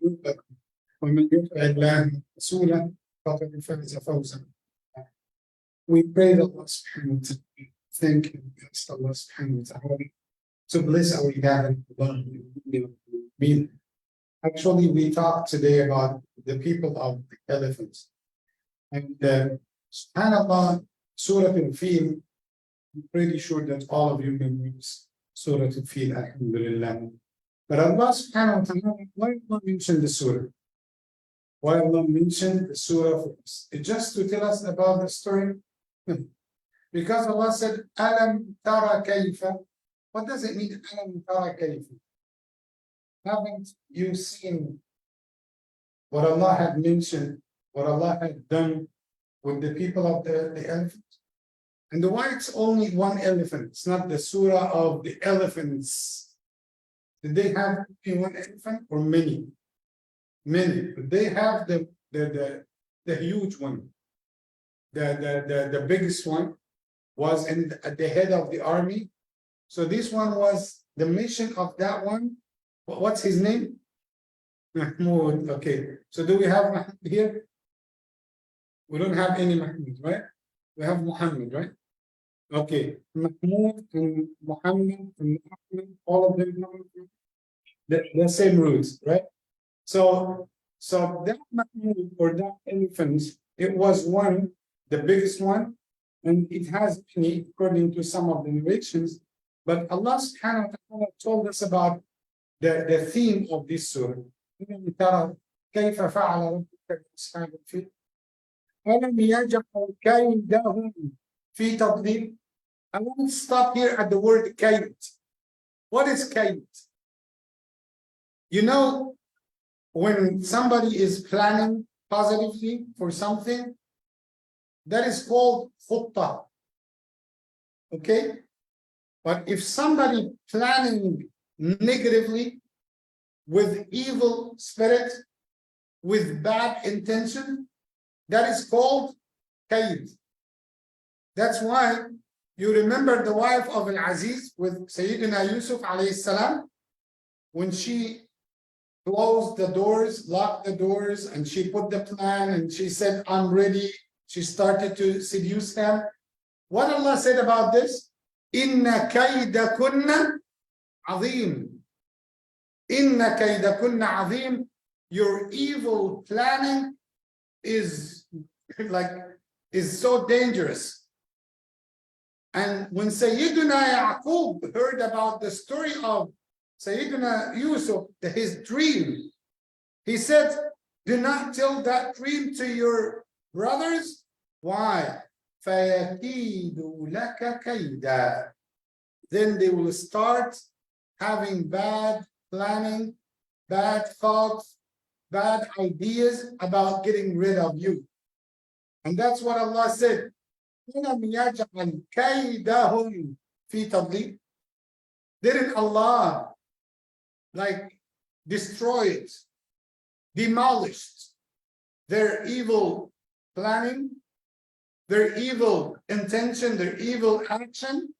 ذنوبكم ومن يطع الله ورسوله فقد فاز فوزا. We pray Allah subhanahu wa ta'ala. Thank you, ask Allah subhanahu wa ta'ala to bless our gathering. Actually, we talked today about the people of the elephants. And subhanAllah, Surah Al-Fil, I'm pretty sure that all of you memorize Surah Al-Fil, alhamdulillah. But Allah subhanahu wa ta'ala, why Allah mention the surah? Why Allah mentioned the surah for us? It's just to tell us about the story. Because Allah said, Alam tara kayfa. What does it mean, Alam tara kayfa? Haven't you seen what Allah had mentioned, what Allah had done with the people of the elephant? And why it's only one elephant? It's not the surah of the elephants. Did they have one elephant or many? Many. But they have the huge one. The biggest one was at the head of the army. So this one was the mission of that one. What's his name? Mahmoud. Okay. So do we have Mahmoud here? We don't have any Mahmoud, right? We have Muhammad, right? Okay. Mahmoud and Muhammad and Ahmed, all of them the same roots, right? So that Mahmoud or that elephant, it was one, the biggest one, and it has many according to some of the narrations. But Allah subhanahu wa ta'ala told us about the theme of this surah. كيف فعل ربك بأصحاب الفيل ألم يجعل كيدهم في تضليل. I want to stop here at the word kayd. What is kayd? You know, when somebody is planning positively for something, that is called Khuttbah. Okay? But if somebody planning negatively, with evil spirit, with bad intention, that is called kayd. That's why you remember the wife of Al-Aziz with Sayyidina Yusuf alayhi salam, when she closed the doors, locked the doors, and she put the plan and she said, I'm ready. She started to seduce him. What Allah said about this? Inna kaydakunna azim. Inna kaydakunna azim. Your evil planning is so dangerous. And when Sayyidina Yaqub heard about the story of Sayyidina Yusuf, his dream, he said, do not tell that dream to your brothers. Why? فَيَكِيدُ لَكَ كَيْدًا. Then they will start having bad planning, bad thoughts, bad ideas about getting rid of you. And that's what Allah said. Didn't Allah destroy it, demolished their evil planning, their evil intention, their evil action?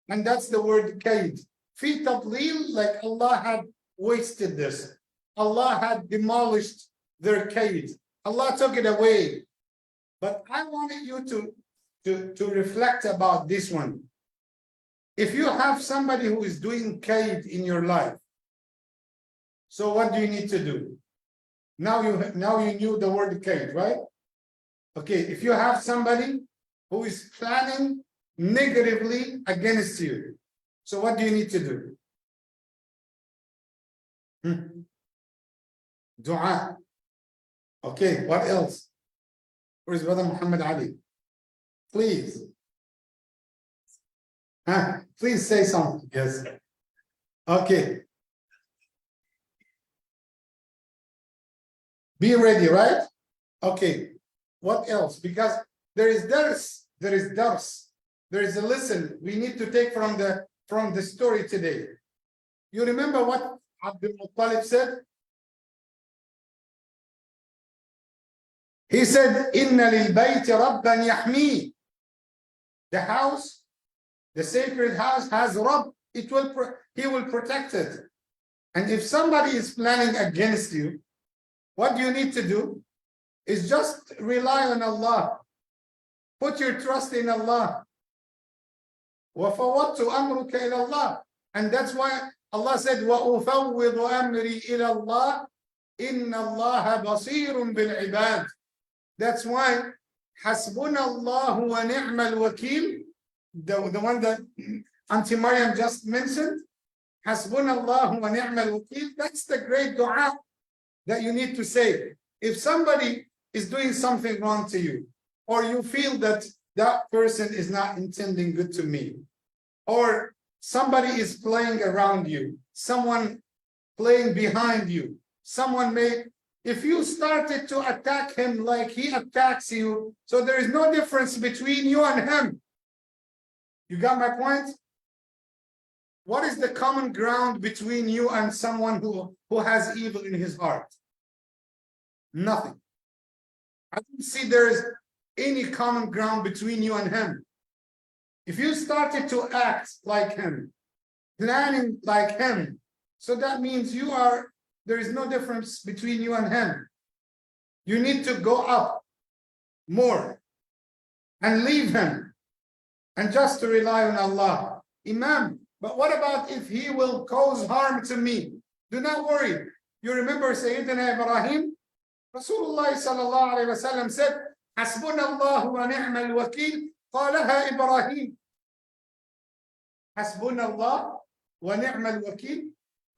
And that's the word kayd. Fi tadlil, like Allah had wasted this. Allah had demolished their kayd. Allah took it away. But I wanted you to reflect about this one. If you have somebody who is doing kayd in your life, so what do you need to do? Now you knew the word kayd, right? Okay, if you have somebody who is planning negatively against you, so what do you need to do? Dua. Okay, what else? Where's Brother Muhammad Ali? Please. Please say something. Yes. Okay. Be ready, right? Okay. What else? Because there is dars, there is a lesson we need to take from the story today. You remember what Abdul Muttalib said? He said, Inna lil bayti rabban yahmi. The house, the sacred house has Rabb. He will protect it. And if somebody is planning against you, What you need to do is just rely on Allah. Put your trust in Allah. وَفَوَّضْتُ أَمْرُكَ إِلَى اللَّهِ. And that's why Allah said, وَأُفَوِّضُ أَمْرِي إِلَى اللَّهِ إِنَّ اللَّهَ بَصِيرٌ بِالْعِبَادِ. That's why حَسْبُنَا اللَّهُ وَنِعْمَ الْوَكِيلِ, the one that Auntie Maryam just mentioned, حَسْبُنَا اللَّهُ وَنِعْمَ الْوَكِيلِ. That's the great dua that you need to say. If somebody is doing something wrong to you, or you feel that that person is not intending good to me, or somebody is playing around you, someone playing behind you, someone may, if you started to attack him like he attacks you, so there is no difference between you and him. You got my point? What is the common ground between you and someone who has evil in his heart? Nothing. I don't see there is any common ground between you and him. If you started to act like him, planning like him, so that means there is no difference between you and him. You need to go up more and leave him and just to rely on Allah. Imam, but what about if he will cause harm to me? Do not worry. You remember Sayyidina Ibrahim? Rasulullah sallallahu alayhi wa sallam said, حسبنا الله ونعم الوكيل قالها إبراهيم. حسبنا الله ونعم الوكيل.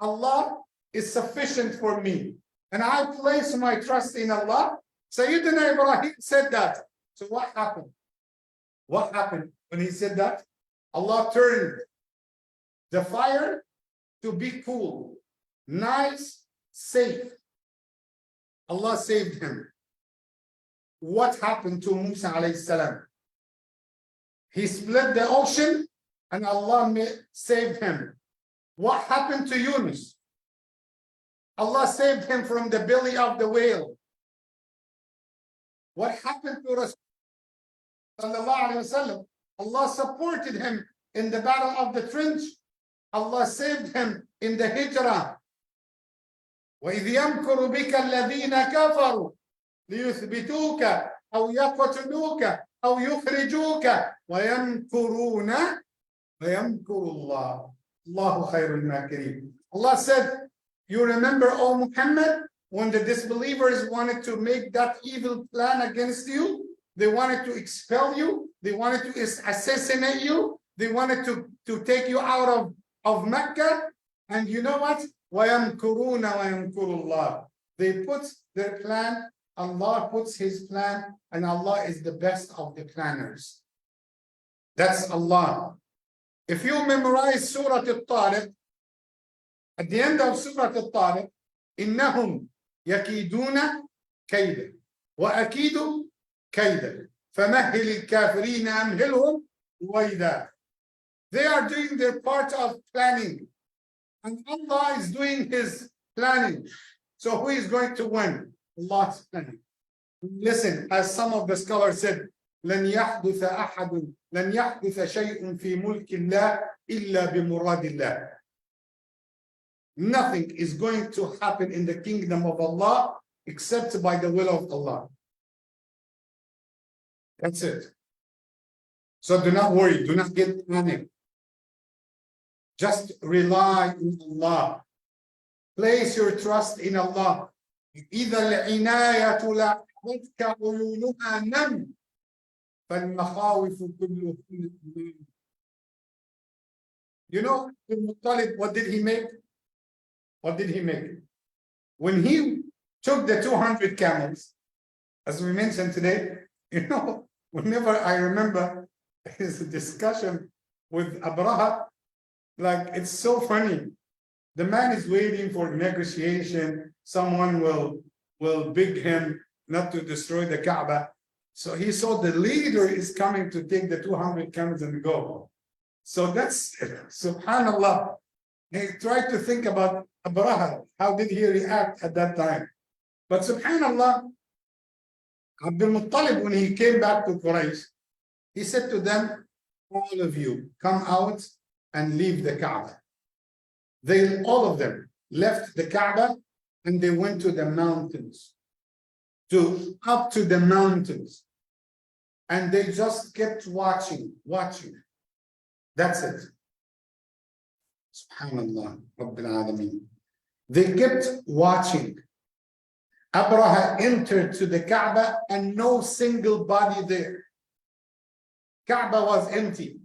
Allah is sufficient for me, and I place my trust in Allah. Sayyidina Ibrahim said that. So what happened? What happened when he said that? Allah turned the fire to be cool, nice, safe. Allah saved him. What happened to Musa alayhi salam? He split the ocean and Allah saved him. What happened to Yunus? Allah saved him from the belly of the whale. What happened to Rasul sallallahu alayhi wa sallam? Allah supported him in the battle of the trench. Allah saved him in the hijrah. وَإِذْ يَمْكُرُ بِكَ الَّذِينَ كَفَرُوا لِيُثْبِتُوكَ أَوْ يَقْتُلُوكَ أَوْ يُخْرِجُوكَ وَيَمْكُرُونَ وَيَمْكُرُ اللَّهُ اللَّهُ خَيْرُ الْمَاكِرِينَ. Allah said, you remember, O Muhammad, when the disbelievers wanted to make that evil plan against you, they wanted to expel you, they wanted to assassinate you, they wanted to take you out of Mecca, and you know what? وَيَمْكُرُونَ وَيَمْكُرُ اللَّهُ. They put their plan, Allah puts his plan, and Allah is the best of the planners. That's Allah. If you memorize Surah Al-Tariq, at the end of Surah Al-Tariq, إِنَّهُمْ يَكِيدُونَ كَيْدًا وَأَكِيدُ كَيْدًا فَمَهِّلِ الْكَافِرِينَ أَمْهِلْهُمْ رُوَيْدًا. They are doing their part of planning, and Allah is doing his planning. So who is going to win? Allah's planning. Listen, as some of the scholars said, لن يحدث أحد لن يحدث شيء في ملك الله إلا بمراد الله. Nothing is going to happen in the kingdom of Allah except by the will of Allah. That's it. So do not worry, do not get panicked. Just rely on Allah. Place your trust in Allah. إِذَا الْعِنَايَةُ لَعْبَتْكَ عُيُونُهَا نَمْ فَالْمَخَاوِفُ كُلُّهُ. You know, Muttalib, what did he make? What did he make? When he took the 200 camels, as we mentioned today, you know, whenever I remember his discussion with Abraha, like, it's so funny. The man is waiting for negotiation. Someone will beg him not to destroy the Kaaba. So he saw the leader is coming to take the 200 camels and go. So that's, subhanallah. He tried to think about Abraha. How did he react at that time? But subhanallah, Abdul Muttalib, when he came back to Quraysh, he said to them, all of you, come out and leave the Kaaba. They, all of them, left the Kaaba and they went to the mountains, up to the mountains, and they just kept watching. That's it. Subhanallah, Rabbil Alameen. They kept watching. Abraha entered to the Kaaba and no single body there. Kaaba was empty.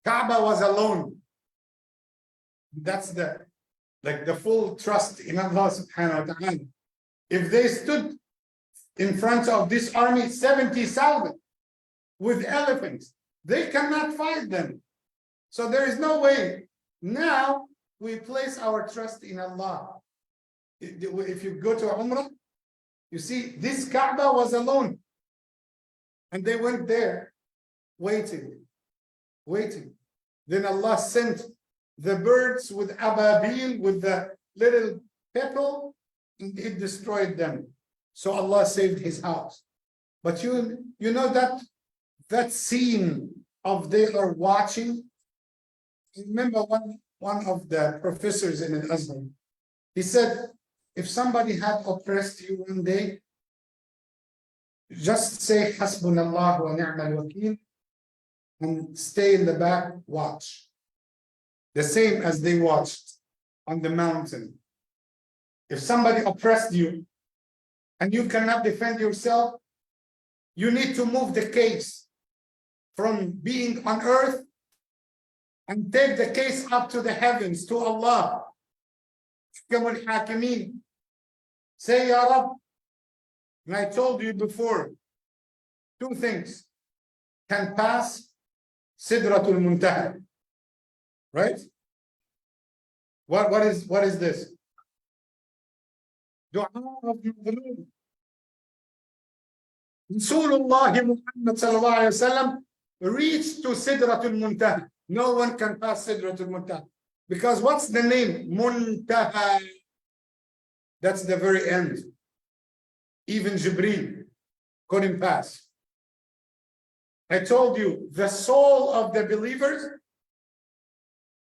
Kaaba was alone. That's the full trust in Allah subhanahu wa ta'ala. If they stood in front of this army, 70,000 with elephants, they cannot fight them. So there is no way. Now we place our trust in Allah. If you go to Umrah, you see this Kaaba was alone. And they went there waiting. Then Allah sent the birds with ababil, with the little pebble, and it destroyed them. So Allah saved his house. But you know that scene of they are watching. Remember one of the professors in Al-Azhar, he said, if somebody had oppressed you one day, just say Hasbunallah wa ni'mal wakeel and stay in the back, watch. The same as they watched on the mountain. If somebody oppressed you and you cannot defend yourself, you need to move the case from being on earth and take the case up to the heavens, to Allah. Say, Ya Rab. And I told you before, two things can pass Sidratul Muntaha. Right? What is this? Dua of Madloom. Rasulullah Muhammad sallallahu alayhi wa sallam reached to Sidratul Muntaha. No one can pass Sidratul Muntaha. Because what's the name? Muntaha. That's the very end. Even Jibreel couldn't pass. I told you, the soul of the believers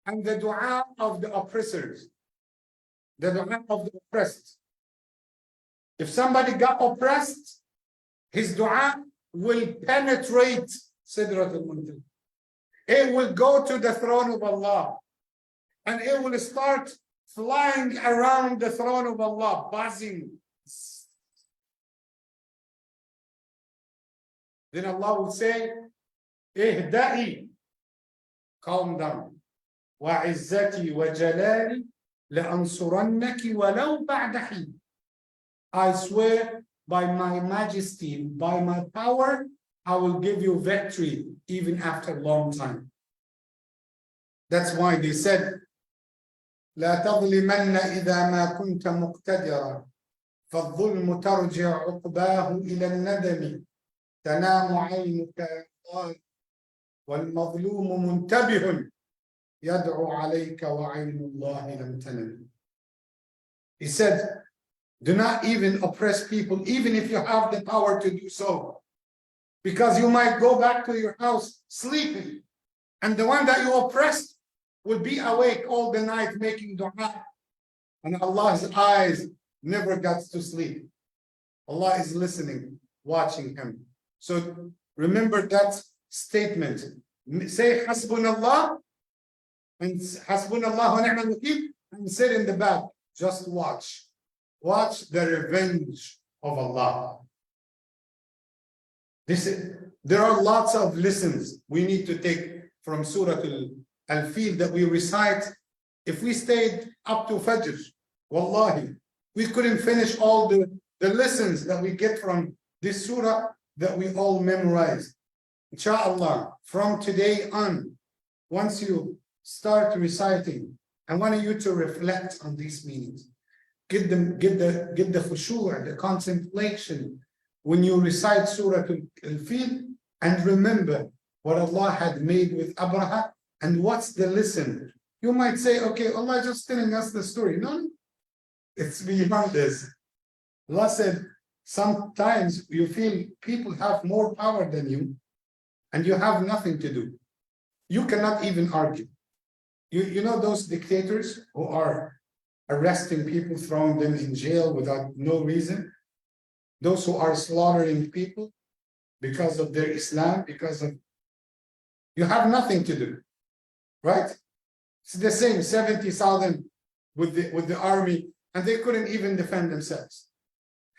and the dua of the oppressors. The dua of the oppressed. If somebody got oppressed, his dua will penetrate Sidratul Muntaha. It will go to the throne of Allah. And it will start flying around the throne of Allah, buzzing. Then Allah will say, Ihda'i, calm down. وَعِزَّتِي وَجَلَالِي لَأَنْصُرَنَّكِ وَلَوْ بَعْدَ حِينٍ. I swear by my majesty, by my power, I will give you victory even after a long time. That's why they said, لا تظلمن إذا ما كنت مقتدرا فالظلم ترجع عقباه إلى الندم تنام عينك والمظلوم منتبه يدعو عليك وعين الله لم تنم. He said, do not even oppress people, even if you have the power to do so, because you might go back to your house sleeping, and the one that you oppressed will be awake all the night making dua, and Allah's eyes never gets to sleep. Allah is listening, watching him. So remember that statement. Say Hasbunallah and Hasbunallah wa ni'mal wakeel and sit in the back. Just watch. Watch the revenge of Allah. There are lots of lessons we need to take from Surah Al-Fil that we recite. If we stayed up to Fajr, wallahi, we couldn't finish all the lessons that we get from this surah that we all memorize. Inshallah, from today on, once you start reciting, I want you to reflect on these meanings. Get the khushu', the contemplation when you recite Surah Al-Fil, and remember what Allah had made with Abraha and what's the lesson. You might say, okay, Allah just telling us the story. No, it's beyond this. Allah said, sometimes you feel people have more power than you and you have nothing to do. You cannot even argue. You know those dictators who are arresting people, throwing them in jail without no reason. Those who are slaughtering people because of their Islam, because of, you have nothing to do, right? It's the same 70,000 with the army, and they couldn't even defend themselves.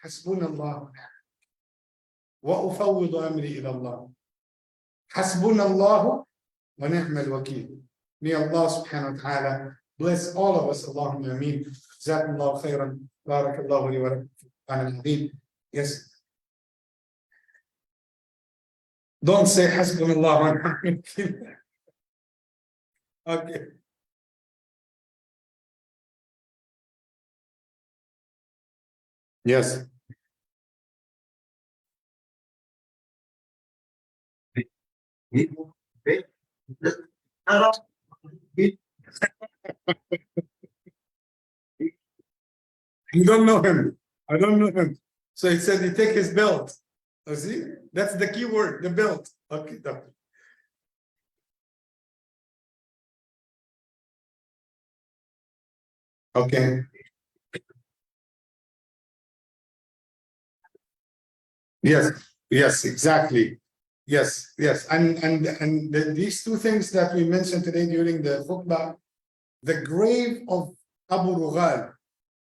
Hasbunallah wa ufawwidu amri ila Allah. Hasbunallah wa ni'mal wakeel. May Allah subhanahu wa ta'ala bless all of us. Allahumma ameen. Jazakumullahu khairan. Barakallahu li wa lakum fi al-Qur'an al-Azim. Yes. Don't say Hasbunallah wa ni'mal wakeel. Okay. Yes. You don't know him. I don't know him. So he said he take his belt. Oh, see, that's the key word, the belt. Okay, doctor. Okay. Yes, yes, exactly. Yes, yes. And these two things that we mentioned today during the khutbah, the grave of Abu Rughal,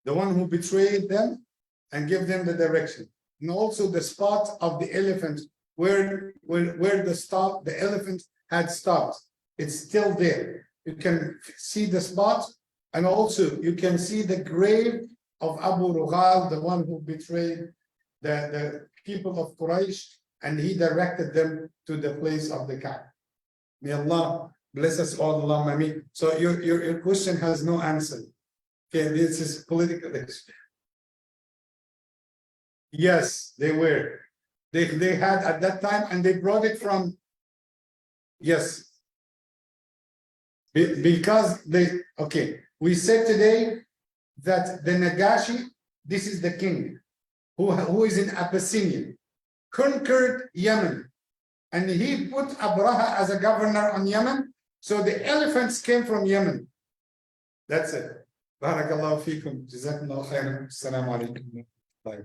the one who betrayed them and gave them the direction, and also the spot of the elephant where the elephant had stopped. It's still there. You can see the spot, and also you can see the grave of Abu Rughal, the one who betrayed the people of Quraysh, and he directed them to the place of the Kaaba. May Allah bless us all, Allahumma ameen. So your question has no answer. Okay, this is political. Yes, they were. They had at that time, and they brought it from, yes. Because okay, we said today that the Nagashi, this is the king, who is in Abyssinia, conquered Yemen, and he put Abraha as a governor on Yemen, so the elephants came from Yemen. That's it. Barakallahu feekum. Jazakumullahu khairan. Assalamu alaikum. Bye.